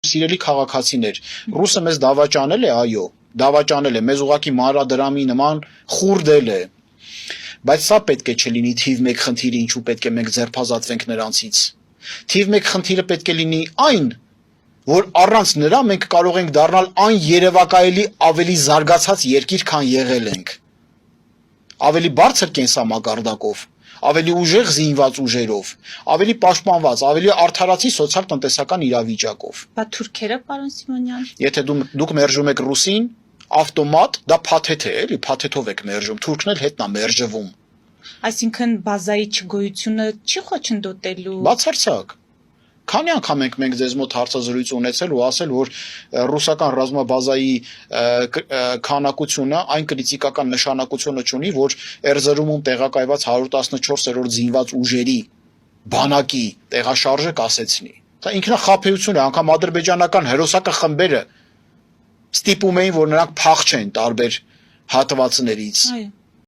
Սիրելի քաղաքացիներ, ռուսը մեզ դավաճանել է, այո, դավաճանել է, մեզ ուղղակի մանրադրամի նման խուրդել է, բայց սա պետք է չլինի թիվ 1 խնդիրը, ինչու պետք է մենք ձերբազատվենք նրանցից։ Թիվ 1 խնդիրը պետք է լինի այն, որ առանց նրա մենք կարող ենք դառնալ այն երևակայելի ավելի զարգացած երկիր, քան եղել ենք։ Ավելի բարձր կենսամակարդակով, ավելի ուժեղ զինված ուժերով, ավելի պաշտպանված, ավելի արդարացի սոցիալ-տնտեսական իրավիճակով։ Բա թուրքերը, պարոն Սիմոնյան։ Եթե դուք մերժում եք ռուսին, ավտոմատ դա փաթեթ է, էլի, փաթեթով եք մերժում, թուրքն էլ հետն է մերժվում։ Այսինքն բազայի չգոյությունը չի խոչընդոտելու։ Բացարձակ։ Քանի անգամ ենք մենք ձեզ մոտ հարցազրույց ունեցել ու ասել, որ ռուսական ռազմաբազայի քանակությունը այն կրիտիկական նշանակությունը չունի, որ Էրզրումում տեղակայված 114-րդ զինված ուժերի բանակի տեղաշարժը կասեցնի։ Դա ինքնախաբեություն է, անգամ ադրբեջանական հերոսակա խմբերը ստիպում էին, որ նրանք փախչեն տարբեր հատվածներից։ Այո։